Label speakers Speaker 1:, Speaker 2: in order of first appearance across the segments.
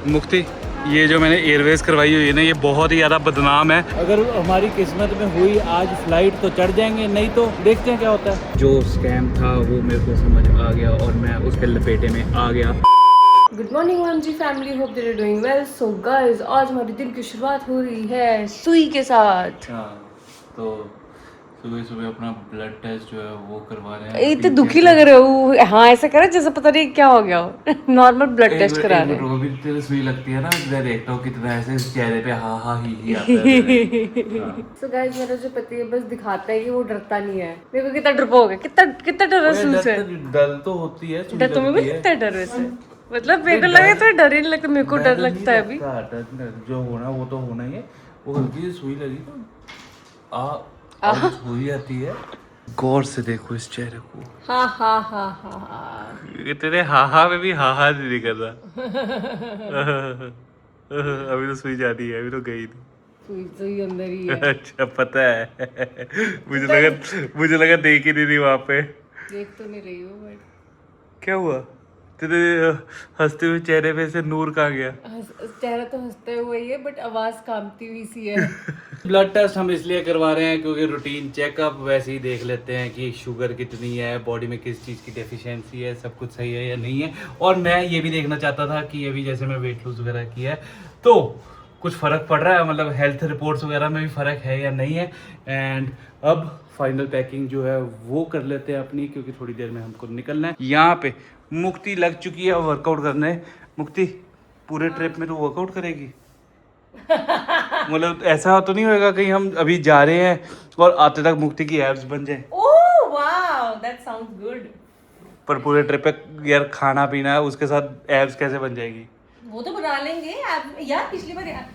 Speaker 1: मुक्ति, ये जो मैंने एयरवेज करवाई हुई है ना, ये बहुत ही ज़्यादा बदनाम है।
Speaker 2: अगर हमारी किस्मत में हुई आज फ्लाइट तो चढ़ जाएंगे, नहीं तो देखते हैं क्या होता है।
Speaker 1: जो स्कैम था वो मेरे को समझ आ गया और मैं उसके लपेटे में आ गया।
Speaker 3: Good morning OMG family, hope that you are doing well. So guys, आज हमारे दिन की शुरुआत हो रही है सुई के साथ।
Speaker 1: तो सुबह सुबह अपना ब्लड टेस्ट जो है वो करवा रहे हैं।
Speaker 3: इतने दुखी लग रहे हो। हाँ, ऐसा करे जैसे पता नहीं क्या हो गया हो। नॉर्मल ब्लड टेस्ट करा रहे हैं।
Speaker 1: भी तेरे सुई लगती है ना, मैं देखता हूँ कितना ऐसे चेहरे पे हा हा ही आता है।
Speaker 3: सो गाइस, मेरा जो पति है बस दिखाता है कि वो डरता नहीं है। मेरे को कितना डरपोक है, कितना कितना डर महसूस है।
Speaker 1: डर तो होती है,
Speaker 3: डर तुम्हें भी लगता है? डर वैसे मतलब मेरे को लगा तो डर ही नहीं लगता, मेरे को डर लगता है अभी।
Speaker 1: जो होना वो तो होना ही है। वो हल्की सी सुई लगी तो सुई आती है। गौर से देखो इस चेहरे को।
Speaker 3: हाँ हाँ हाँ हाँ हाँ।
Speaker 1: तेरे हाहा में भी हाहा नहीं निकल रहा। अभी तो सुई जाती है, अभी तो गई नहीं।
Speaker 3: सुई अंदर ही है।
Speaker 1: अच्छा, पता है। मुझे लगा देख ही नहीं रही वहां पे।
Speaker 3: देख तो नहीं रही हूँ बट
Speaker 1: क्या हुआ तेरे हंसते हुए चेहरे पे से नूर कहाँ गया?
Speaker 3: चेहरा तो हंसते हुए ही है बट आवाज कांपती हुई सी है।
Speaker 2: ब्लड टेस्ट हम इसलिए करवा रहे हैं क्योंकि रूटीन चेकअप वैसे ही देख लेते हैं कि शुगर कितनी है, बॉडी में किस चीज़ की डेफिशिएंसी है, सब कुछ सही है या नहीं है। और मैं ये भी देखना चाहता था कि अभी जैसे मैं वेट लूज वगैरह किया है तो कुछ फ़र्क पड़ रहा है, मतलब हेल्थ रिपोर्ट्स वगैरह में भी फ़र्क है या नहीं है। एंड अब फाइनल पैकिंग जो है वो कर लेते हैं अपनी, क्योंकि थोड़ी देर में हमको निकलना है। यहाँ पे मुक्ति लग चुकी है वर्कआउट करने। मुक्ति, पूरे ट्रिप में तू वर्कआउट करेगी? मतलब ऐसा तो नहीं होएगा कहीं हम अभी जा रहे हैं और आते तक मुक्ति की एब्स बन जाए?
Speaker 3: Oh wow, that sounds good.
Speaker 1: पर पूरे ट्रिप पे यार खाना पीना है, उसके साथ एब्स कैसे बन जाएगी?
Speaker 3: वो तो बना लेंगे यार। पिछली बार यार,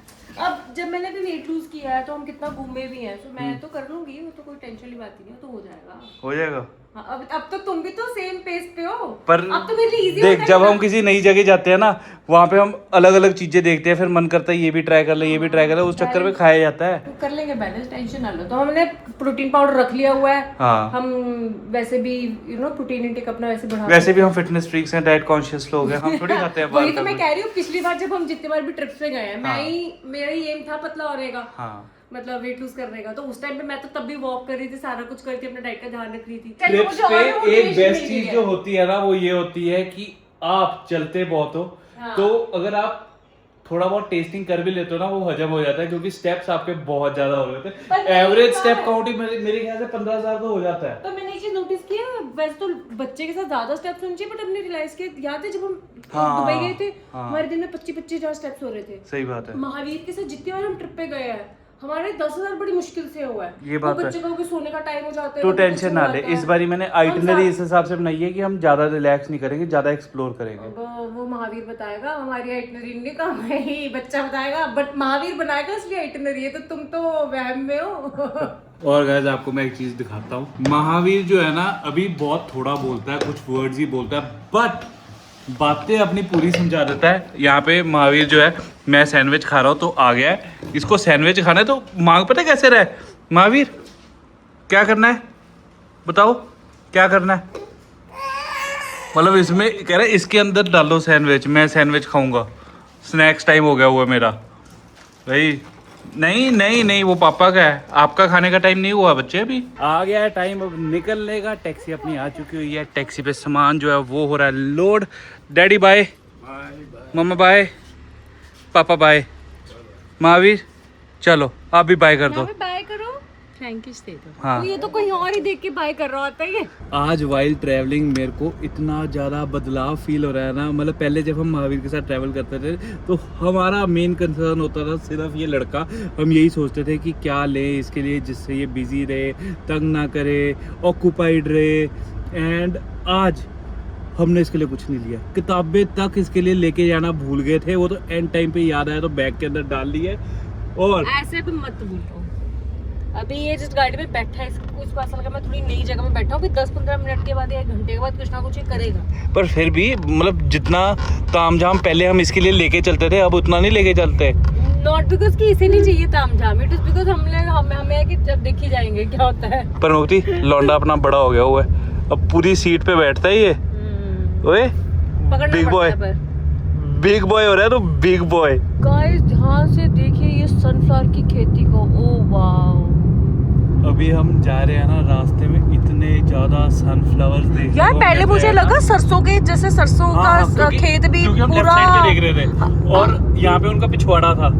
Speaker 3: अब जब मैंने भी वेट लूज किया है तो हम कितना घूमे भी हैं, तो मैं तो कर लूंगी, वो तो कोई टेंशन की बात ही नहीं है, तो हो जाएगा।
Speaker 1: हो जाएगा।
Speaker 3: हाँ, अब तो तुम भी तो सेम पेस पे हो।
Speaker 1: पर
Speaker 3: अब तो मेरे लिए इजी
Speaker 1: देख, जब हम किसी नई जगह जाते हैं ना, वहाँ पे हम अलग अलग चीजें देखते हैं, फिर मन करता है ये भी ट्राई कर ले, ये भी ट्राई कर ले, उस चक्कर में खाया जाता है।
Speaker 3: तो कर लेंगे बैलेंस, टेंशन ना लो। तो हमने प्रोटीन पाउडर रख लिया हुआ है।
Speaker 1: हाँ।
Speaker 3: हम वैसे भी प्रोटीन इंटेक अपना वैसे बढ़ा,
Speaker 1: वैसे भी हम फिटनेस फ्रीक्स हैं, डाइट कॉन्शियस लोग हैं, हम थोड़ी खाते हैं
Speaker 3: वही
Speaker 1: बाहर
Speaker 3: तो
Speaker 1: का
Speaker 3: मैं कह रही हूँ। पिछली बार जब हम जितने बार भी ट्रिप्स पे गए हैं, मेरा ही एम था पतला होने का।
Speaker 1: हाँ।
Speaker 3: मतलब वेट लूज करने का। तो उस टाइम पे मैं तो तब भी वॉक कर रही थी, सारा कुछ कर रही थी, अपने डाइट का ध्यान रख रही थी।
Speaker 2: ट्रिप्स पे एक बेस्ट चीज जो होती है ना, वो ये होती है कि आप चलते बहुत हो।
Speaker 3: हाँ।
Speaker 2: तो अगर आप थोड़ा बहुत टेस्टिंग कर भी लेते हो ना, वो हजम हो जाता है, क्योंकि स्टेप्स आपके बहुत ज्यादा हो जाते हैं। एवरेज स्टेप काउंट ही मेरे ख्याल से 15,000 तो हो जाता है।
Speaker 3: तो मैंने ये चीज नोटिस किया, वैसे तो बच्चे के साथ ज्यादा स्टेप्स होने चाहिए, बट हमने रियलाइज किया, याद है जब हम दुबई गए थे, हमारे दिन में 25-25 स्टेप्स हो रहे थे।
Speaker 1: सही बात है।
Speaker 3: महावीर के साथ जितनी बार हम ट्रिप पे गए हैं, हमारे 10,000 बड़ी मुश्किल से हुआ है।
Speaker 1: ये बात है।
Speaker 3: बच्चे का सोने का टाइम हो जाता है,
Speaker 1: तो टेंशन ना ले, इस बारी मैंने आइटनरी इस हिसाब से बनाई है कि हम ज्यादा रिलैक्स नहीं करेंगे, ज्यादा एक्सप्लोर करेंगे।
Speaker 3: वो महावीर बताएगा, हमारी आइटनरी नहीं तो हमें ही बच्चा बताएगा, बट महावीर बनाएगा इसलिए आइटनरी है, तो तुम तो वहम में हो।
Speaker 2: और गाइस, आपको मैं एक चीज दिखाता हूँ। महावीर जो है ना, अभी बहुत थोड़ा बोलता है, कुछ वर्ड्स ही बोलता है, बट बातें अपनी पूरी समझा देता है। यहाँ पे महावीर जो है, मैं सैंडविच खा रहा हूँ तो आ गया है, इसको सैंडविच खाना है, तो मांग पता है कैसे रहा है? महावीर, क्या करना है बताओ, क्या करना है? मतलब इसमें कह रहा है इसके अंदर डालो सैंडविच, मैं सैंडविच खाऊंगा, स्नैक्स टाइम हो गया हुआ है मेरा। भाई नहीं नहीं नहीं, वो पापा का है, आपका खाने का टाइम नहीं हुआ बच्चे। अभी आ गया है टाइम अब निकलने का। टैक्सी अपनी आ चुकी हुई है, टैक्सी पे सामान जो है वो हो रहा है लोड। डैडी बाय, मम्मा बाय, पापा बाय, महावीर चलो आप भी बाय कर दो।
Speaker 3: बाय करो, थैंक यू दे दो।
Speaker 1: हाँ।
Speaker 3: ये तो कोई और ही देख के बाय कर रहा होता है।
Speaker 2: आज वाइल ट्रैवलिंग मेरे को इतना ज़्यादा बदलाव फील हो रहा है ना। मतलब पहले जब हम महावीर के साथ ट्रैवल करते थे तो हमारा मेन कंसर्न होता था सिर्फ ये लड़का। हम यही सोचते थे कि क्या ले इसके लिए जिससे ये बिजी रहे, तंग ना करे, ऑक्यूपाइड रहे। एंड आज हमने इसके लिए कुछ नहीं लिया, किताबें तक इसके लिए लेके जाना भूल गए थे। वो तो एंड टाइम पे याद आया तो बैग के अंदर डाल ली है। और
Speaker 3: ऐसे भी मत बोलो, अभी ये जिस गाड़ी में बैठा है, कुछ पास लगा मैं थोड़ी नई जगह में बैठा हूँ, भी 10-15 मिनट के बाद या 1 घंटे के बाद कुछ ना कुछ ये करेगा।
Speaker 1: पर फिर भी मतलब जितना तामझाम पहले हम इसके लिए लेके चलते थे, अब उतना नहीं लेके चलते।
Speaker 3: नॉट बिकॉज कि इसे नहीं चाहिए तामझाम, इट इज बिकॉज हमें है कि जब देखी जाएंगे क्या होता है।
Speaker 1: पर मुक्ति, लौंडा अपना बड़ा हो गया हुआ है, अब पूरी सीट पे बैठता है ये। ओए
Speaker 3: पकड़ना
Speaker 1: बिग बॉय,
Speaker 3: पड़ता है पर।
Speaker 1: बिग बॉय हो रहा है तो बिग बॉय।
Speaker 3: गाइस ध्यान से देखिए ये सनफ्लावर की खेती को, ओ वाओ।
Speaker 2: अभी हम जा रहे हैं ना, रास्ते में इतने ज्यादा सनफ्लावर्स देखने
Speaker 3: यार
Speaker 2: को
Speaker 3: पहले
Speaker 2: मिल
Speaker 3: मुझे
Speaker 2: रहे हैं
Speaker 3: लगा
Speaker 2: ना।
Speaker 3: सरसों के जैसे सरसों
Speaker 2: हाँ,
Speaker 3: का
Speaker 2: क्योंकि-
Speaker 3: खेत भी
Speaker 2: क्योंकि हम लेफ्ट
Speaker 3: पूरा
Speaker 2: साइड पे देख रहे थे और यहाँ पे उनका पिछवाड़ा था,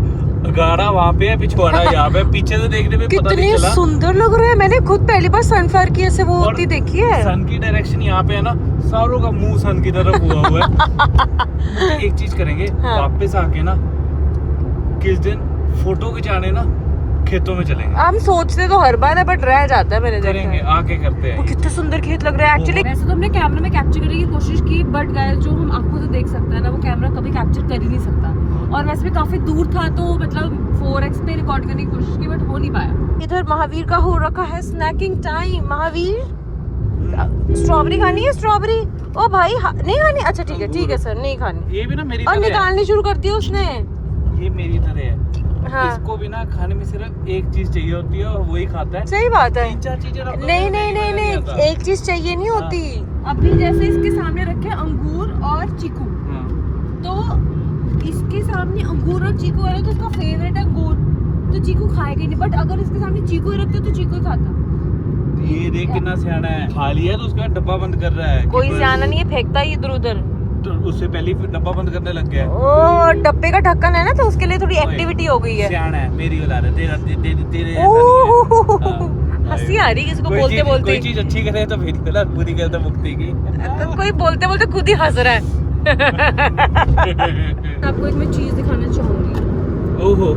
Speaker 2: गाड़ा वहाँ पे है, पिछवाड़ा यहाँ पे, पीछे से देखने में पता नहीं
Speaker 3: कितने
Speaker 2: चला।
Speaker 3: सुंदर लग रहे हैं। मैंने खुद पहली बार सनफ्लावर की ऐसे वो
Speaker 2: और
Speaker 3: होती देखी है।
Speaker 2: सन की डायरेक्शन यहाँ पे है ना, सारों का मुंह सन की तरफ हुआ हुआ है। एक चीज करेंगे,
Speaker 3: हाँ।
Speaker 2: वापस आके ना किस दिन फोटो खिंचाने ना खेतों में चलेंगे।
Speaker 3: हम सोचते तो हर बार है बट रह जाता है। मैंने देखा
Speaker 2: करेंगे,
Speaker 3: है।
Speaker 2: आके करते
Speaker 3: वो
Speaker 2: हैं।
Speaker 3: कितने सुंदर खेत लग रहे हैं एक्चुअली। वैसे तो हमने कैमरा में कैप्चर करने की कोशिश की बट गाइस जो हम आंखों से देख सकते हैं ना वो कैमरा कभी कैप्चर कर ही नहीं सकता। और वैसे भी काफी दूर था तो मतलब 4x पे रिकॉर्ड करने की कोशिश की बट हो नहीं पाया। इधर महावीर का हो रखा है स्नैकिंग टाइम। महावीर स्ट्रॉबेरी खानी है? स्ट्रॉबेरी ओ भाई नहीं खानी? अच्छा ठीक है सर, नहीं खानी।
Speaker 2: ये भी ना मेरी
Speaker 3: और
Speaker 2: तरह है।
Speaker 3: निकालनी शुरू कर दी उसने।
Speaker 2: ये मेरी तरह है।
Speaker 3: हाँ।
Speaker 2: इसको भी ना खाने में सिर्फ एक चीज चाहिए होती है और वही खाता है।
Speaker 3: सही बात है।
Speaker 2: 3-4 चीजें रख दो,
Speaker 3: नहीं
Speaker 2: नहीं आता।
Speaker 3: एक चीज चाहिए नहीं होती। अभी जैसे इसके सामने रखे अंगूर और चीकू,
Speaker 2: हाँ।
Speaker 3: तो इसके सामने अंगूर और चीकू है तो उसका फेवरेट है अंगूर, तो चीकू खाएगा ही नहीं। बट अगर इसके सामने चीकू ही रखते तो चीकू ही खाता।
Speaker 2: ये देख कितना सियाना है, खा लिया तो उसके बाद डब्बा बंद कर रहा है।
Speaker 3: कोई
Speaker 2: कि
Speaker 3: सियाना नहीं है, फेंकता ही इधर उधर।
Speaker 2: तो उससे पहले ही डब्बा बंद करने लग गया है।
Speaker 3: ओ डब्बे का ढक्कन है ना तो उसके लिए थोड़ी एक्टिविटी हो गई है।
Speaker 2: सियाना है, मेरी औलाद है, तेरे तेरे ऐसा नहीं है। हाँ।
Speaker 3: हंसी आ रही है किसको
Speaker 2: कोई
Speaker 3: बोलते
Speaker 2: चीज-
Speaker 3: बोलते।
Speaker 2: कोई चीज अच्छी करे तो मेरी औलाद बुरी करे तो मुक्ति की।
Speaker 3: कोई बोलते बोलते खुद ही हंस रहा है। आपको एक मैं चीज दिखाना चाहूंगी।
Speaker 2: ओहो,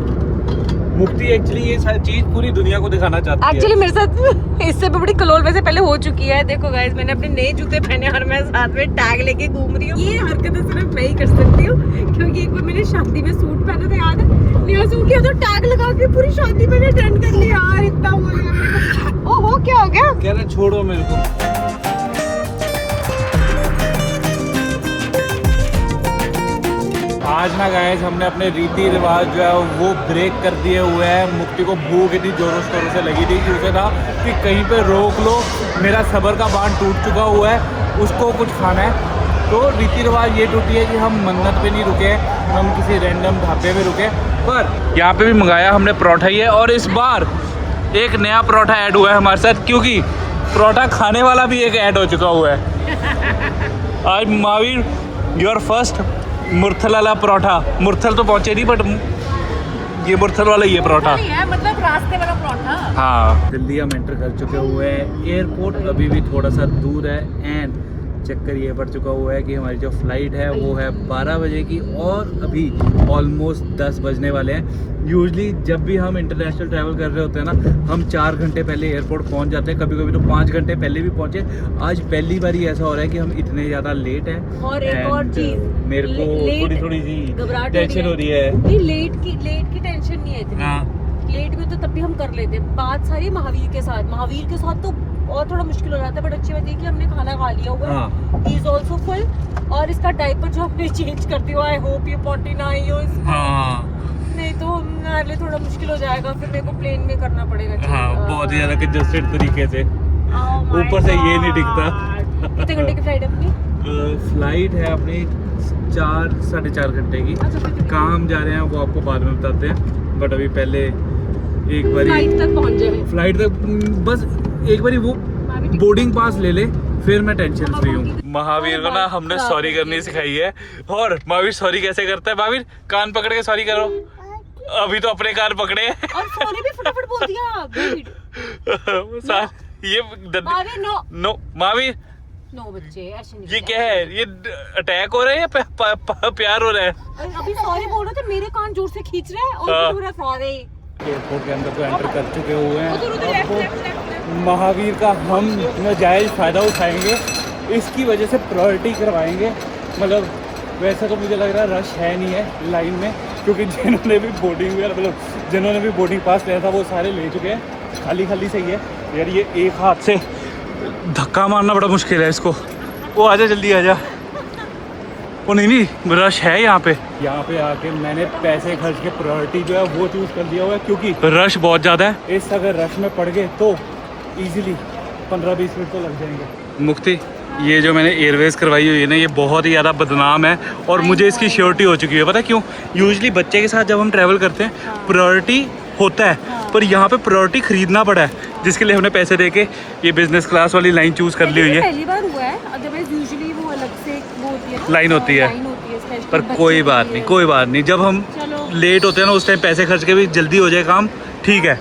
Speaker 2: मुक्ति एक्चुअली ये सारी चीज पूरी दुनिया को दिखाना चाहती है।
Speaker 3: एक्चुअली मेरे साथ इससे भी बड़ी कलोल वैसे पहले हो चुकी है। देखो गाइस मैंने अपने नए जूते पहने और मैं साथ में टैग लेके घूम रही हूँ। ये हरकतें सिर्फ मैं ही कर सकती हूँ क्योंकि एक बार मैंने शादी में सूट पहना था, याद है? नया सूट लिया तो टैग लगा के पूरी शादी मैंने अटेंड कर ली। यार इतना हो गया। ओहो क्या हो गया?
Speaker 2: कह रहे छोड़ो मेरे को। आज ना गाइस हमने अपने रीति रिवाज जो है वो ब्रेक कर दिए हुए हैं। मुक्ति को भूख इतनी जोरों शोरों से लगी थी कि उसे था कि कहीं पे रोक लो, मेरा सब्र का बांध टूट चुका हुआ है, उसको कुछ खाना है। तो रीति रिवाज ये टूटी है कि हम मन्नत पे नहीं रुके, हम किसी रैंडम ढाबे पे रुके। पर यहाँ पे भी मंगाया हमने परोठा ही है और इस बार एक नया परोठा ऐड हुआ है हमारे साथ, क्योंकि परोठा खाने वाला भी एक ऐड हो चुका हुआ है। आज महावीर योर फर्स्ट मुरथल वाला परोठा। मुरथल तो पहुंचे नहीं बट ये मुरथल वाला ही है परोठा।
Speaker 3: मतलब रास्ते वाला परोठा।
Speaker 2: हाँ, दिल्ली हम एंटर कर चुके हुए हैं। एयरपोर्ट अभी भी थोड़ा सा दूर है एंड चक्कर ये पड़ चुका हुआ है कि हमारी जो फ्लाइट है वो है 12 बजे की और अभी ऑलमोस्ट 10 बजने वाले हैं। यूजली जब भी हम इंटरनेशनल ट्रैवल कर रहे होते हैं ना, हम 4 घंटे पहले एयरपोर्ट पहुंच जाते हैं, कभी कभी तो 5 घंटे पहले भी पहुंचे। आज पहली बार ही ऐसा हो रहा है कि हम इतने ज़्यादा लेट हैं।
Speaker 3: और एक और
Speaker 2: And,
Speaker 3: चीज,
Speaker 2: मेरे को
Speaker 3: लेट-
Speaker 2: थोड़ी सी
Speaker 3: घबराहट
Speaker 2: टेंशन हो रही है।
Speaker 3: नहीं लेट की टेंशन नहीं है इतनी।
Speaker 2: हाँ।
Speaker 3: लेट भी तो तब भी हम कर लेते हैं। बात सारी महावीर के साथ तो और थोड़ा मुश्किल हो जाता है बट अच्छी बात है कि हमने खाना खा लिया हुआ है। ही इज आल्सो फुल और इसका डायपर जो हमने चेंज कर दिया, आई होप ये पॉटी ना आई हो इसको।
Speaker 2: हाँ
Speaker 3: नहीं तो हमारे लिए थोड़ा मुश्किल हो जाएगा, फिर मेरे को प्लेन में करना पड़ेगा।
Speaker 2: हाँ, बहुत ही ज़्यादा कंजस्टेड तरीके से।
Speaker 3: Oh my
Speaker 2: ऊपर से ये नहीं
Speaker 3: God.
Speaker 2: दिखता।
Speaker 3: कितने घंटे की फ्लाइट है अपनी?
Speaker 2: फ्लाइट है अपनी 4-4.5 घंटे की।
Speaker 3: अच्छा, फिर
Speaker 2: कहाँ हम जा रहे हैं वो आपको बाद में बताते हैं, बट अभी पहले एक बारी
Speaker 3: फ्लाइट तक पहुंच जाए।
Speaker 2: फ्लाइट तक बस एक बारी वो बोर्डिंग पास ले ले, फिर मैं टेंशन फ्री हूँ। महावीर को ना हमने सॉरी करनी सिखाई है। और महावीर सॉरी कैसे करता है? महावीर कान पकड़ के सॉरी करो। अभी तो अपने कान पकड़े हैं।
Speaker 3: और सॉरी भी फटाफट बोल दिया। Good.
Speaker 2: ये
Speaker 3: महावीर
Speaker 2: नो महावीर
Speaker 3: नो बच्चे ऐसे नहीं।
Speaker 2: ये क्या है? ये अटैक हो रहा है या प्यार हो रहा है?
Speaker 3: अभी सॉरी बोल रहे थे, मेरे कान जोर से खींच रहे हैं और
Speaker 2: हाँ।
Speaker 3: पूरा सॉरी।
Speaker 2: एयरपोर्ट के अंदर तो एंटर कर चुके हुए हैं।
Speaker 3: उधर उधर लेफ्ट।
Speaker 2: महावीर का हम नाजायज़ फ़ायदा उठाएंगे, इसकी वजह से प्रायोरिटी करवाएंगे। मतलब वैसे तो मुझे लग रहा है रश है नहीं है लाइन में, क्योंकि जिन्होंने भी बोर्डिंग पास लिया था वो सारे ले चुके हैं। खाली सही है यार। ये एक हाथ से धक्का मारना बड़ा मुश्किल है इसको। वो आजा जल्दी आजा। वो नहीं रश है यहाँ पे आके मैंने पैसे खर्च के प्रायोरिटी जो है वो चूज़ कर दिया हुआ है, क्योंकि रश बहुत ज़्यादा है। इस अगर रश में पड़ गए तो इजीली 15-20 मिनट तो लग जाएंगे। मुक्ति ये जो मैंने एयरवेज करवाई हुई है ना, ये बहुत ही ज़्यादा बदनाम है और मुझे इसकी श्योरिटी हो चुकी है। पता है क्यों? यूजुअली बच्चे के साथ जब हम ट्रैवल करते हैं प्रायोरिटी होता है, पर यहाँ पे प्रायोरिटी खरीदना पड़ा है, जिसके लिए हमने पैसे दे के ये बिजनेस क्लास वाली लाइन चूज़ कर ली हुई है।
Speaker 3: पहली बार हुआ है, अदरवाइज यूजुअली वो अलग से वो होती है,
Speaker 2: लाइन होती है।
Speaker 3: specially
Speaker 2: पर
Speaker 3: बच्चों
Speaker 2: कोई
Speaker 3: के
Speaker 2: बात
Speaker 3: लिए।
Speaker 2: नहीं, कोई बात नहीं। जब हम
Speaker 3: चलो।
Speaker 2: लेट होते हैं ना, उस टाइम पैसे खर्च के भी जल्दी हो जाए काम, ठीक है।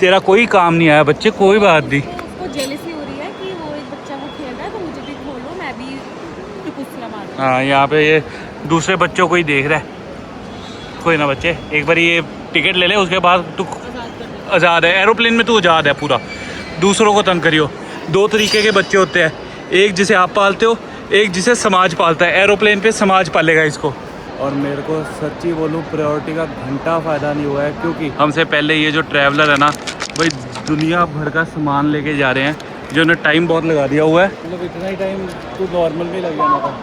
Speaker 2: तेरा कोई काम नहीं आया बच्चे, कोई बात नहीं।
Speaker 3: उसको जेलसी हो रही है कि वो एक बच्चा वो खेल रहा है तो मुझे भी खोलो, मैं भी टिपुसरा मार दूँ।
Speaker 2: हाँ, यहाँ पे ये दूसरे बच्चों को ही देख रहा है। कोई ना बच्चे, एक बार ये टिकट ले ले, उसके बाद तू आज़ाद है। एरोप्लेन में तू आज़ाद है पूरा, दूसरों को तंग करियो। दो तरीके के बच्चे होते हैं, एक जिसे आप पालते हो, एक जिसे समाज पालता है। एरोप्लेन पे समाज पालेगा इसको।
Speaker 1: और मेरे को सच्ची बोलूँ प्रायोरिटी का घंटा फ़ायदा नहीं हुआ है, क्योंकि
Speaker 2: हमसे पहले ये जो ट्रैवलर है ना भाई, दुनिया भर का सामान लेके जा रहे हैं, जो उन्हें टाइम बहुत लगा दिया हुआ है।
Speaker 1: मतलब इतना ही टाइम तो नॉर्मल में लग जाना था।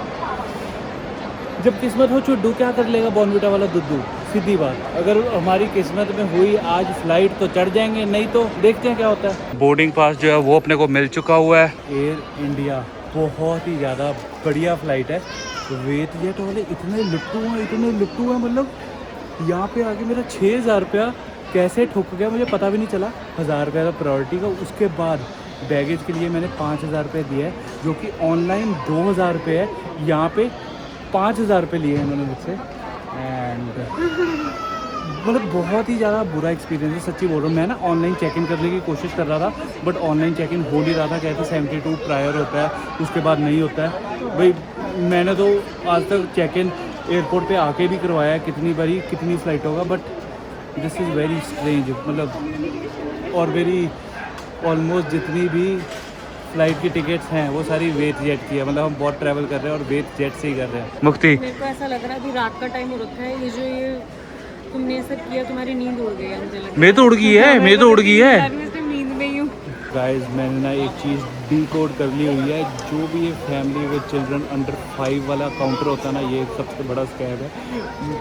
Speaker 1: जब किस्मत हो चुड्डू, क्या कर लेगा बॉर्नविटा वाला दुद्दू? सीधी बात, अगर हमारी किस्मत में हुई आज फ्लाइट तो चढ़ जाएंगे, नहीं तो देखते हैं क्या होता है।
Speaker 2: बोर्डिंग पास जो है वो अपने को मिल चुका हुआ है।
Speaker 1: एयर इंडिया बहुत ही ज़्यादा बढ़िया फ़्लाइट है। वेट जेट वाले इतने लुट्टू हैं, मतलब यहाँ पे आके मेरा 6,000 रुपया कैसे ठुक गया मुझे पता भी नहीं चला। 1,000 रुपया था प्रायोरिटी का, उसके बाद बैगेज के लिए मैंने 5,000 रुपये दिए हैं, जो कि ऑनलाइन 2,000 रुपये है। यहाँ पे 5,000 रुपये लिए हैं उन्होंने मुझसे। एंड मतलब बहुत ही ज़्यादा बुरा एक्सपीरियंस है, सच्ची बोल रहा हूँ। मैं ना ऑनलाइन चेक इन करने की कोशिश कर रहा था, बट ऑनलाइन चेक इन हो नहीं रहा था। कहते 72 प्रायर होता है, उसके बाद नहीं होता है। भाई मैंने तो आज तक चेक इन एयरपोर्ट पे आके भी करवाया है कितनी बारी, कितनी फ़्लाइट होगा, but this is very strange. मतलब और मेरी ऑलमोस्ट जितनी भी फ़्लाइट की टिकट्स हैं वो सारी वेट जेट की है। मतलब हम बहुत ट्रैवल कर रहे हैं और वेट जेट से ही कर रहे हैं।
Speaker 2: मुक्ति,
Speaker 3: मेरे को ऐसा लग रहा है अभी रात का टाइम हो रखा है, ये जो ये तुमने ऐसा किया, तुम्हारी नींद उड़ गई है मुझे लग रहा है।
Speaker 2: मैं तो उड़ गई है, मैं तो उड़ गई है।
Speaker 3: मैं सिर्फ नींद में ही हूँ।
Speaker 1: गाइस मैंने ना एक चीज़ डिकोड कर ली हुई है, जो भी ये फैमिली विद चिल्ड्रन अंडर 5 वाला काउंटर होता है ना, ये सबसे बड़ा स्कैम है।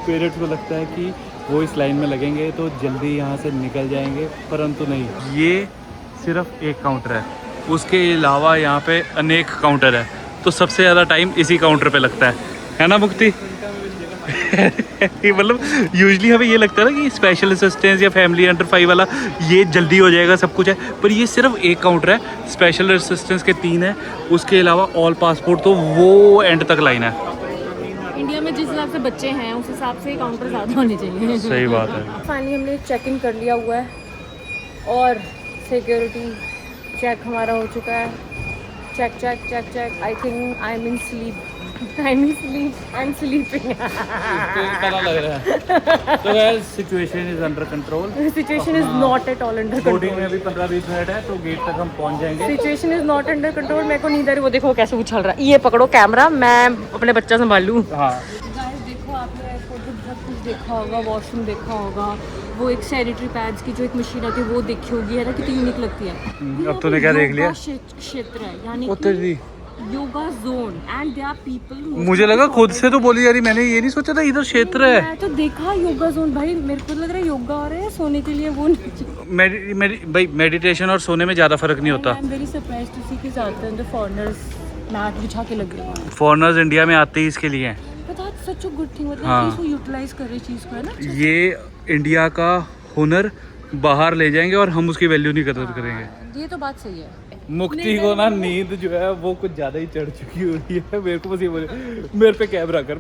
Speaker 1: पेरेंट्स को लगता है कि वो इस लाइन में लगेंगे तो जल्दी यहाँ से निकल जाएंगे, परंतु नहीं।
Speaker 2: ये सिर्फ एक काउंटर है, उसके अलावा यहाँ पे अनेक काउंटर है, तो सबसे ज़्यादा टाइम इसी काउंटर पे लगता है ना मुक्ति? मतलब यूजुअली हमें ये लगता है ना कि स्पेशल असिस्टेंस या फैमिली अंडर 5 वाला ये जल्दी हो जाएगा, सब कुछ है, पर ये सिर्फ एक काउंटर है। स्पेशल असिस्टेंस के 3 है, उसके अलावा ऑल पासपोर्ट तो वो एंड तक लाइन है।
Speaker 3: इंडिया में जिस हिसाब से बच्चे हैं उस हिसाब से काउंटर ज़्यादा होने चाहिए।
Speaker 2: सही बात है।
Speaker 3: फाइनली हमने चेक इन कर लिया हुआ है और सिक्योरिटी चेक हमारा हो चुका है। Check I think I am in sleep. I am sleeping.
Speaker 1: पता लग रहा है। तो guys situation is under control.
Speaker 3: Situation is not at all under
Speaker 1: boarding
Speaker 3: control.
Speaker 1: में अभी 15-20 मिनट है तो गेट तक हम पहुंच जाएंगे।
Speaker 3: Situation is not under control. मेरे को नींद आ रही, वो देखो कैसे उछल रहा है। ये पकड़ो कैमरा, मैं अपने बच्चा संभाल लूँ।
Speaker 1: हाँ
Speaker 3: गाइस देखो, आपने एयरपोर्ट पे बहुत कुछ देखा होगा, वॉशरूम देखा होगा, वो एक सैनिटरी पैड्स की जो एक मशीन आती है वो देखी होगी, है ना, कितनी यूनिक लगती है।
Speaker 2: अब तूने क्या देख लिया?
Speaker 3: क्षेत्र है, यानी
Speaker 2: उतर दी।
Speaker 3: Yoga zone and there are people.
Speaker 2: मुझे लगा खुद से तो बोली जा रही, मैंने ये नहीं सोचा था इधर क्षेत्र है।
Speaker 3: मैं तो देखा योगा जोन, भाई मेरे को लग रहा है योगा हो रहा है, सोने के लिए वो नहीं।
Speaker 2: भाई मेडिटेशन और सोने में ज़्यादा फर्क नहीं होता।
Speaker 3: I am very surprised to see कि ज़्यादातर फॉरेनर्स मैट बिछा के लग रहे हैं।
Speaker 2: फॉरेनर्स इंडिया में आते ही इसके लिए हैं।
Speaker 3: But such a good thing, मतलब
Speaker 2: हाँ।
Speaker 3: इसको यूटिलाइज कर रहे चीज़ को, है ना।
Speaker 2: ये इंडिया का हुनर बाहर ले जाएंगे और हम उसकी वैल्यू नहीं कदर करेंगे।
Speaker 3: ये तो बात सही है।
Speaker 1: मुक्ति को ना नींद जो है वो कुछ ज़्यादा ही चढ़ चुकी हो रही है। मेरे को बस ये बोले मेरे पे कैमरा कर,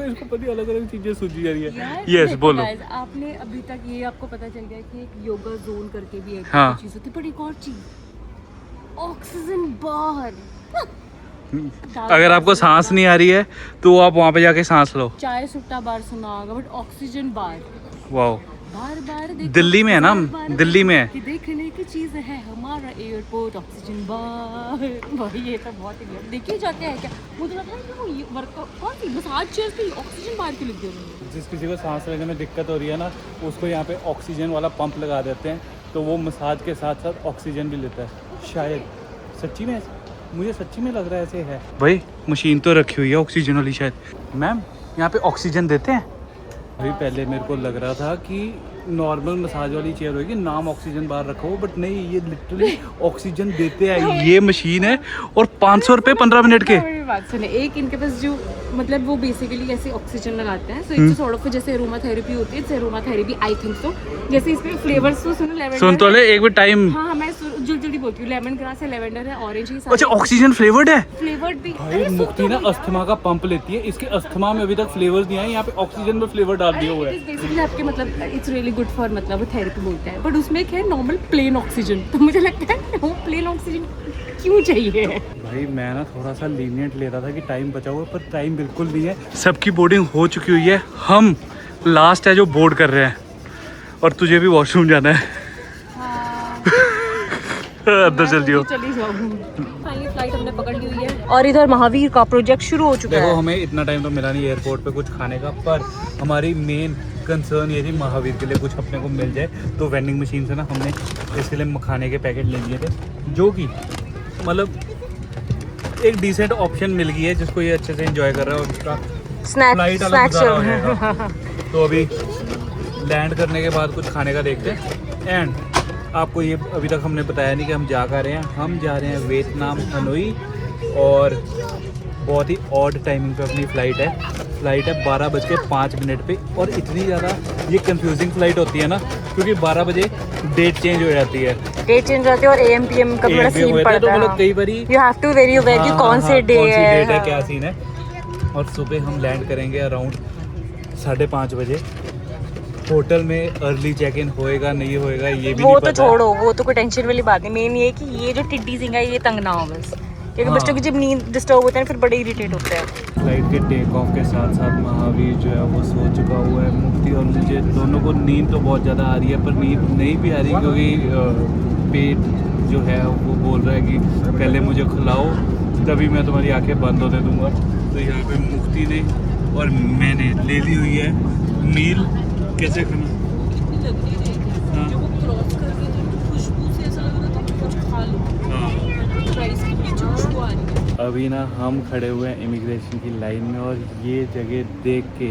Speaker 1: इसको पता अलग अलग चीज़ें सूझी जा रही है।
Speaker 2: Yes, बोलो।
Speaker 3: guys, आपने अभी तक ये आपको पता चल गया कि एक योगा जोन करके भी एक
Speaker 2: हाँ।
Speaker 3: चीज़ होती है, पर एक और चीज़, ऑक्सीजन बार।
Speaker 2: अगर आपको सांस नहीं आ रही है तो आप वहाँ पे जाके सांस लो।
Speaker 3: चाय सुट्टा बार सुना होगा, बट ऑक्सीजन बार
Speaker 2: वाह,
Speaker 3: बार बार देखो,
Speaker 2: दिल्ली में है ना,
Speaker 3: बार-बार
Speaker 2: दिल्ली में है।
Speaker 3: कि देखने की चीज़ है हमारा एयरपोर्ट ऑक्सीजन बार। भाई ये तो बहुत ही देखिए जाके है क्या, मुझे लग रहा है कि वो वर्कआउट कौन सी मसाज चेयर थी, ऑक्सीजन बार क्यों लिख दिया।
Speaker 1: जिस किसी को सांस लेने में दिक्कत हो रही है ना, उसको यहाँ पे ऑक्सीजन वाला पंप लगा देते हैं, तो वो मसाज के साथ साथ ऑक्सीजन भी लेता है। शायद सच्ची में मुझे सच्ची में लग रहा है ऐसे है।
Speaker 2: भाई मशीन तो रखी हुई है ऑक्सीजन वाली शायद। मैम यहाँ पे ऑक्सीजन देते हैं?
Speaker 1: भाई पहले मेरे को लग रहा था कि नॉर्मल मसाज वाली चेयर होगी, नाम ऑक्सीजन बार रखा हो, बट नहीं, ये लिटरली ऑक्सीजन देते हैं।
Speaker 2: ये मशीन है और 500 रुपये 15 मिनट के।
Speaker 3: मेरी बात सुने, एक इनके पास जो मतलब वो बेसिकली ऐसे ऑक्सीजन लगाते हैं, सो इट्स सॉर्ट ऑफ जैसे अरोमा थेरेपी होती है, aroma therapy I think so. जैसे इसमें फ्लेवर्स तो सुनो, लेवेंडर
Speaker 2: सुन तो ले एक भी टाइम।
Speaker 3: हाँ मैं जल्दी बोलती हूँ, लेमन ग्रास है, लेवेंडर है, ऑरेंज है,
Speaker 2: अच्छा ऑक्सीजन फ्लेवर्ड है।
Speaker 3: फ्लेवर्ड भी।
Speaker 1: भाई मुक्ति ना अस्थमा का पंप लेती है, इसके अस्थमा में अभी तक फ्लेवर्स नहीं आए, यहाँ पे ऑक्सीजन में फ्लेवर डाल दिया हुआ है।
Speaker 3: बेसिकली आपके मतलब इट्स रियली गुड फॉर मतलब वो थेरेपी बोलते हैं, बट उसमें क्या है नॉर्मल प्लेन ऑक्सीजन, तो मुझे लगता है वो प्लेन ऑक्सीजन क्यों चाहिए।
Speaker 1: भाई मैं ना थोड़ा सा लीनियंट ले रहा था कि टाइम बचा हुआ, पर टाइम बिल्कुल नहीं है।
Speaker 2: सबकी बोर्डिंग हो चुकी हुई है, हम लास्ट है जो बोर्ड कर रहे हैं, और तुझे भी वॉशरूम जाना है। अंदर चल दियो।
Speaker 3: चली जाओ। फाइनली फ्लाइट हमने पकड़ ली हुई है और इधर महावीर का प्रोजेक्ट शुरू हो चुका
Speaker 1: देखो
Speaker 3: है।
Speaker 1: हमें इतना टाइम तो मिला नहीं एयरपोर्ट पे कुछ खाने का, पर हमारी मेन कंसर्न ये थी महावीर के लिए कुछ अपने को मिल जाए। तो वेंडिंग मशीन से ना हमने इसके लिए खाने के पैकेट ले लिए थे, जो कि मतलब एक डिसेंट ऑप्शन मिल गई है जिसको ये अच्छे से एंजॉय कर रहा है, और उसका फ्लाइट अलग गुजारा हो जाएगा। तो अभी लैंड करने के बाद कुछ खाने का देखते हैं। एंड आपको ये अभी तक हमने बताया नहीं कि हम जा कर रहे हैं। हम जा रहे हैं वियतनाम हनोई, और बहुत ही ऑड टाइमिंग पे अपनी फ़्लाइट है 12:05 पे। और इतनी ज़्यादा ये कंफ्यूजिंग फ़्लाइट होती है ना, क्योंकि 12 बजे डेट चेंज हो जाती है।
Speaker 3: डेट चेंज होती है और AM PM का बड़ा सीन पड़ता
Speaker 1: तो
Speaker 3: है।
Speaker 1: मतलब कई बारी
Speaker 3: you have to very very कौन से डे
Speaker 1: है, क्या सीन है। और सुबह हम लैंड करेंगे अराउंड 5:30 बजे। होटल में अर्ली चेक इन होएगा नहीं होएगा ये भी
Speaker 3: वो
Speaker 1: नहीं
Speaker 3: तो
Speaker 1: पता।
Speaker 3: छोड़ो, वो तो कोई टेंशन वाली बात नहीं। मेन ये है कि ये जो टिड्डी सिंह है ये तंग ना हो बस, क्योंकि
Speaker 1: हाँ।
Speaker 3: बच्चों की जब नींद डिस्टर्ब होते हैं फिर बड़े इरिटेट होते हैं।
Speaker 1: फ्लाइट के टेक ऑफ के साथ साथ महावीर जो है वो सो चुका हुआ है। मुफ्ती और मुझे दोनों को नींद तो बहुत ज़्यादा आ रही है, पर नींद नहीं भी आ रही, क्योंकि पेट जो है वो बोल रहा है कि पहले मुझे खिलाओ तभी मैं तुम्हारी आंखें बंद होने दूंगा। तो यहाँ पे मुफ्ती ने और मैंने ले ली हुई है मील। कैसे खाना? हाँ। अभी ना हम खड़े हुए हैं इमिग्रेशन की लाइन में, और ये जगह देख के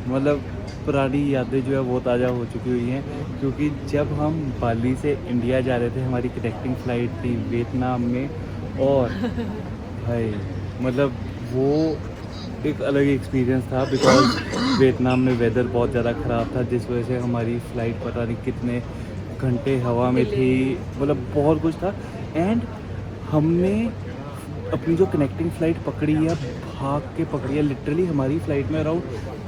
Speaker 1: मतलब पुरानी यादें जो है वो ताज़ा हो चुकी हुई हैं। क्योंकि जब हम बाली से इंडिया जा रहे थे, हमारी कनेक्टिंग फ़्लाइट थी वियतनाम में, और भाई मतलब वो एक अलग एक्सपीरियंस था। बिकॉज वियतनाम में वेदर बहुत ज़्यादा ख़राब था, जिस वजह से हमारी फ़्लाइट पता नहीं कितने घंटे हवा में थी, मतलब बहुत कुछ था। एंड हमने अपनी जो कनेक्टिंग फ़्लाइट पकड़ी है, भाग के पकड़ी है। लिटरली हमारी फ़्लाइट में अराउंड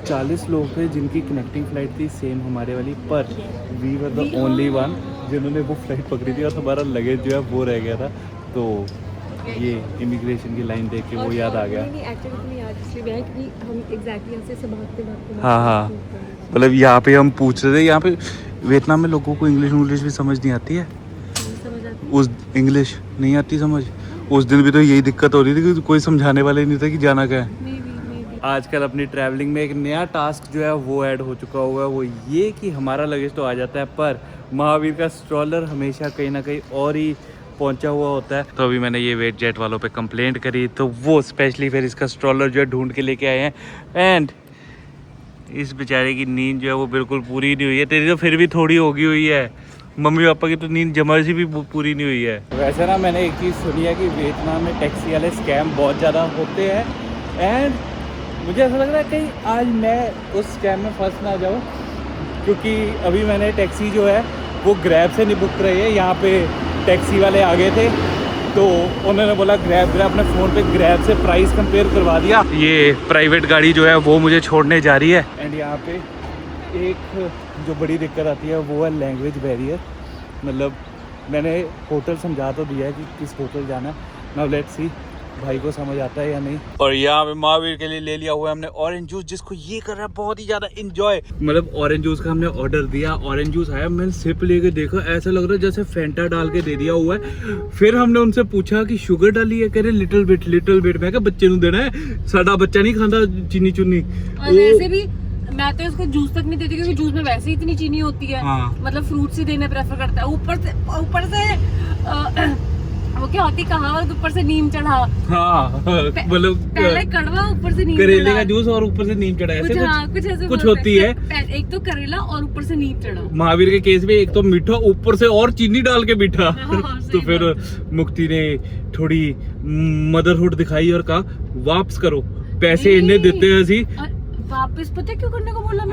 Speaker 1: 40 लोग थे जिनकी कनेक्टिंग फ़्लाइट थी सेम हमारे वाली, पर we were the only one जिन्होंने वो फ़्लाइट पकड़ी थी, और हमारा लगेज जो है वो रह गया था। तो ये इमिग्रेशन की लाइन देख के वो याद आ गया।
Speaker 2: हाँ, मतलब यहाँ पे हम पूछ रहे थे, यहाँ पे वियतनाम में लोगों को इंग्लिश भी समझ नहीं आती है। उस इंग्लिश नहीं आती समझ। उस दिन भी तो यही दिक्कत हो रही थी कि कोई समझाने वाले नहीं था कि जाना क्या है।
Speaker 1: आजकल अपनी ट्रैवलिंग में एक नया टास्क जो है वो ऐड हो चुका हुआ है, वो ये कि हमारा लगेज तो आ जाता है, पर महावीर का स्ट्रॉलर हमेशा कहीं ना कहीं और ही पहुंचा हुआ होता है।
Speaker 2: तो अभी मैंने ये वेट जेट वालों पे कंप्लेंट करी, तो वो स्पेशली फिर इसका स्ट्रॉलर जो है ढूंढ के लेके आए हैं। एंड इस बेचारे की नींद जो है वो बिल्कुल पूरी नहीं हुई है। तेरी तो फिर भी थोड़ी होगी हुई है, मम्मी पापा की तो नींद जमा सी भी पूरी नहीं हुई है।
Speaker 1: वैसे ना मैंने एक चीज़ सुनी है कि वियतनाम में टैक्सी वाले स्कैम बहुत ज़्यादा होते हैं, एंड मुझे ऐसा लग रहा है कहीं आज मैं उस स्कैम में फंस ना जाऊँ। क्योंकि अभी मैंने टैक्सी जो है वो ग्रैब से नहीं बुक रही है। यहाँ पे टैक्सी वाले आ गए थे, तो उन्होंने बोला ग्रैब अपने फ़ोन पे ग्रैब से प्राइस कंपेयर करवा दिया।
Speaker 2: ये प्राइवेट गाड़ी जो है वो मुझे छोड़ने जा रही है।
Speaker 1: एंड यहाँ पे एक जो बड़ी दिक्कत आती है वो है लैंग्वेज बैरियर। मतलब मैंने होटल समझा तो दिया है कि किस होटल जाना है, नाउ लेट्स सी भाई को समझ आता है या नहीं।
Speaker 2: और यहाँ पे महावीर के लिए ले लिया हुआ है हमने ऑरेंज जूस, जिसको ये कर रहा है बहुत ही ज्यादा एंजॉय।
Speaker 1: मतलब ऑरेंज जूस का हमने ऑर्डर दिया, ऑरेंज जूस आया, मैंने सिप लेके देखा, ऐसा लग रहा है जैसे फैंटा डाल के दे दिया हुआ है। फिर हमने उनसे पूछा कि शुगर डाली है, कह रहे लिटिल बिट। मैं क्या बच्चे को देना है, साडा बच्चा नहीं खाता चीनी चुनी।
Speaker 3: और वैसे भी मैं तो इसको जूस तक नहीं देती, क्योंकि जूस में वैसे ही इतनी चीनी होती है।
Speaker 1: हाँ।
Speaker 3: मतलब फ्रूट्स ही देने प्रेफर करता है। ऊपर से वो क्या होती कहावत, ऊपर से नीम चढ़ा।
Speaker 2: हाँ मतलब
Speaker 3: पहले कड़वा, ऊपर से नीम
Speaker 2: करेले
Speaker 3: चढ़ा।
Speaker 2: का जूस और ऊपर से नीम चढ़ा, ऐसे
Speaker 3: कुछ ऐसे
Speaker 2: कुछ
Speaker 3: बोलते
Speaker 2: होती
Speaker 3: हैं।
Speaker 2: है।
Speaker 3: एक तो करेला और ऊपर से नीम चढ़ा।
Speaker 2: महावीर के केस में एक तो मीठा, ऊपर से और चीनी डाल के मीठा।
Speaker 3: हाँ,
Speaker 2: तो
Speaker 3: सही
Speaker 2: फिर
Speaker 3: बात
Speaker 2: मुक्ति ने थोड़ी मदरहुड दिखाई और कहा वापस करो, पैसे
Speaker 3: नहीं।
Speaker 2: इन्हें देते हैं असी।
Speaker 3: और वापस पता क्यों करने को बोला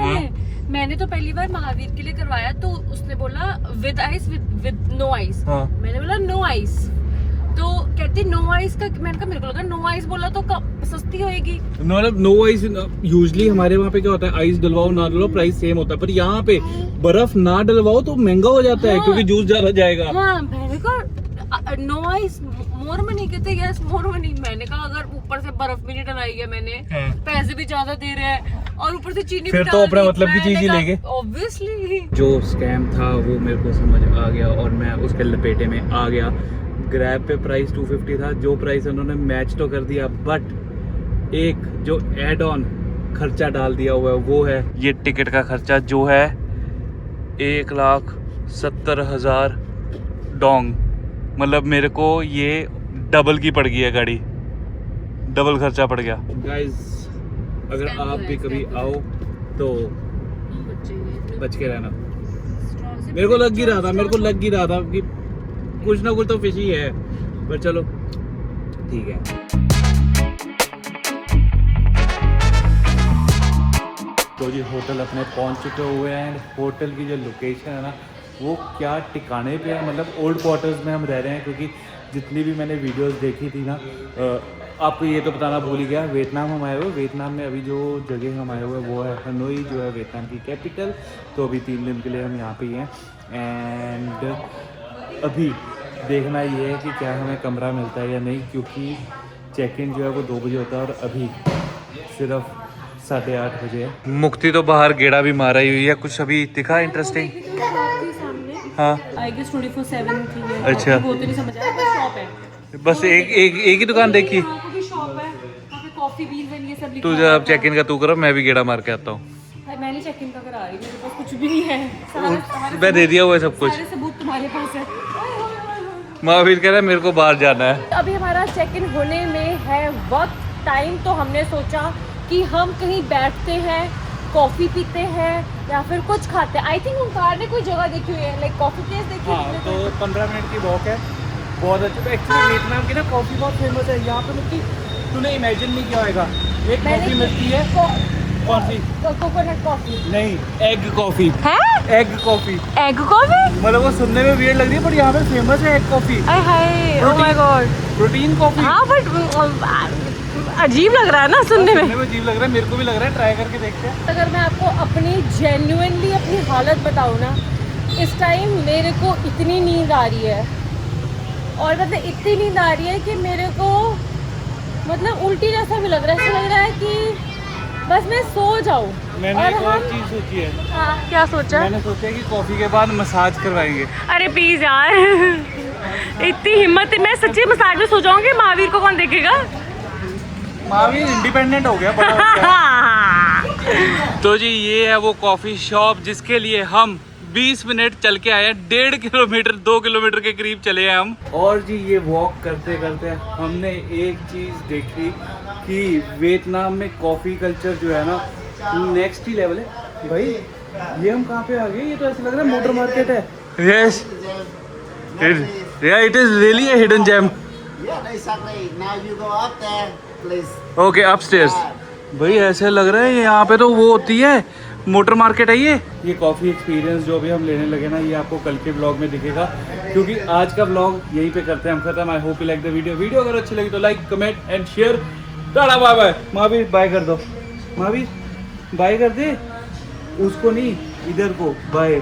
Speaker 3: मैंने तो पहली बार महावीर के लिए करवाया, तो उसने बोला with ice with no ice.
Speaker 2: हाँ।
Speaker 3: मैंने बोला नो आइस, तो कहती नो आइस का। मैंने कहा मेरे को लगा नो आइस बोला तो सस्ती होएगी।
Speaker 2: मतलब नो आइस, यूजली हमारे वहाँ पे क्या होता है, आइस डलवाओ ना डलवाओ प्राइस सेम होता है, पर यहाँ पे बर्फ ना डलवाओ तो महंगा हो जाता है,
Speaker 3: हाँ।
Speaker 2: क्योंकि जूस ज्यादा जाएगा।
Speaker 3: हाँ, मैंने कहा नो आइस मोर मनी, कहते यस मोर मनी। मैंने कहा अगर ऊपर से बर्फ भी नहीं डलाई है मैंने,
Speaker 2: हाँ।
Speaker 3: पैसे भी ज्यादा दे रहे हैं और ऊपर से चीनी
Speaker 2: फिर
Speaker 3: भी
Speaker 2: तो
Speaker 3: डाल
Speaker 2: अपने
Speaker 3: दी।
Speaker 2: मतलब की चीज ही लेंगे।
Speaker 3: ऑब्वियसली
Speaker 2: जो स्कैम था वो मेरे को समझ आ गया और मैं उसके लपेटे में आ गया। ग्रैब पे प्राइस 250 था, जो प्राइस उन्होंने मैच तो कर दिया, बट एक जो एड ऑन खर्चा डाल दिया हुआ है वो है ये टिकट का खर्चा, जो है 1,70,000 डोंग। मतलब मेरे को ये डबल की पड़ गई है गाड़ी, डबल खर्चा पड़ गया। गाइस अगर आप भी कभी आओ तो बच के रहना। मेरे को लग ही रहा था कि कुछ ना कुछ तो फिश ही है, पर चलो ठीक है। तो जी होटल अपने पहुंच चुके हुए हैं। होटल की जो लोकेशन है ना वो क्या टिकाने पे है, मतलब ओल्ड क्वार्टर्स में हम रह रहे हैं, क्योंकि जितनी भी मैंने वीडियोस देखी थी ना, आपको ये तो बताना भूल ही गया, वियतनाम हम आए हुए। वियतनाम में अभी जो जगह हम आए हुए वो है हनोई, जो है वियतनाम की कैपिटल। तो अभी 3 दिन के लिए हम यहाँ पे ही हैं एंड अभी देखना ये है कि क्या हमें कमरा मिलता है या नहीं, क्योंकि चेक इन जो है वो 2 बजे होता है और अभी सिर्फ 8:30 बजे है। मुक्ति तो बाहर गेड़ा भी मारा ही हुई है, कुछ अभी दिखा इंटरेस्टिंग? हाँ
Speaker 3: आई गेस 24/7 थी ये।
Speaker 2: अच्छा।
Speaker 3: वो तो नहीं समझ आया, बस शॉप है।
Speaker 2: बस एक ही दुकान देखी।
Speaker 3: यहाँ पे भी शॉप है, यहाँ पे कॉफी बीन्स एंड ये सब लिखा
Speaker 2: तू
Speaker 3: हुआ
Speaker 2: जब
Speaker 3: था।
Speaker 2: चेक इन का तू करो, मैं भी गेड़ा मार के आता हूँ।
Speaker 3: मैं नहीं चेक इन का करा रही, मेरे पास कुछ भी नहीं है। सारे
Speaker 2: मैं दे दिया हुआ है सब कुछ।
Speaker 3: सारे सबूत तुम्हारे पास है।
Speaker 2: महावीर कह रहा है मेरे को बाहर जाना है।
Speaker 3: अभी हमारा चेक इन होने में है वक्त टाइम, तो हमने सोचा कि हम कहीं बैठते हैं, कॉफी पीते हैं या फिर कुछ खाते हैं। आई थिंक ओंकार ने कोई जगह देखी हुई है, लाइक कॉफी प्लेस देखी
Speaker 1: हाँ,
Speaker 3: हुई
Speaker 1: तो
Speaker 3: है।
Speaker 1: 15 मिनट की वॉक है, बहुत अच्छी। तो एक्चुअली वियतनाम की ना कॉफ़ी बहुत फेमस है यहाँ पे, मतलब तूने इमेजिन नहीं किया होगा। एक कॉफ़ी मिलती है, कौन सी?
Speaker 3: कोकोनट कॉफी
Speaker 1: नहीं, एग कॉफ़ी।
Speaker 3: है,
Speaker 1: एग कॉफ़ी,
Speaker 3: एग कॉफी।
Speaker 1: मतलब वो सुनने में वियर्ड लग रही है, पर यहाँ पे फेमस है egg coffee,
Speaker 3: hi hi, oh my God.
Speaker 1: Protein coffee.
Speaker 3: हाँ बट अजीब लग रहा है ना सुनने में।
Speaker 1: अजीब लग रहा है, मेरे को भी लग रहा है, ट्राई करके देखते हैं।
Speaker 3: अगर मैं आपको अपनी जेन्युइनली अपनी हालत बताऊँ ना, इस टाइम मेरे को इतनी नींद आ रही है, और मतलब इतनी नींद आ रही है कि मेरे को मतलब उल्टी जैसा भी लग रहा है। ऐसा लग रहा है कि बस मैं सो जाऊँ।
Speaker 1: मैंने एक और चीज़ सोची है।
Speaker 3: हाँ, क्या सोचा?
Speaker 1: मैंने सोचा है कि कॉफ़ी के बाद मसाज करवाएंगे।
Speaker 3: अरे प्लीज यार इतनी हिम्मत, मैं सच्ची मसाज में सो जाऊंगी, महावीर को कौन देखेगा?
Speaker 1: महावीर इंडिपेंडेंट हो गया, बड़ा हो गया।
Speaker 2: तो जी ये है वो कॉफ़ी शॉप जिसके लिए हम 20 मिनट चल के आए हैं। 1.5 किलोमीटर 2 किलोमीटर के करीब चले हैं हम।
Speaker 1: और जी ये वॉक करते करते हमने एक चीज़ देखी कि वियतनाम में कॉफ़ी कल्चर जो है ना नेक्स्ट ही लेवल है। भाई ये हम कहाँ पे आ गए? ये तो ऐसा लग रहा है मोटर मार्केट है।
Speaker 2: Yes, it is really a hidden gem.
Speaker 4: Yeah, exactly. Now you go up there, please.
Speaker 2: Okay, upstairs. भाई ऐसे लग रहा है यहाँ पे तो वो होती है मोटर मार्केट है ये
Speaker 1: कॉफ़ी एक्सपीरियंस जो भी हम लेने लगे ना, ये आपको कल के ब्लॉग में दिखेगा, क्योंकि आज का ब्लॉग यहीं पे करते हैं हम खत्म। I hope you like the video अगर अच्छी लगी तो like comment and share. Tata bye bye. Mahavir bye कर दो, महावीर बाय कर दे, उसको नहीं इधर को बाय।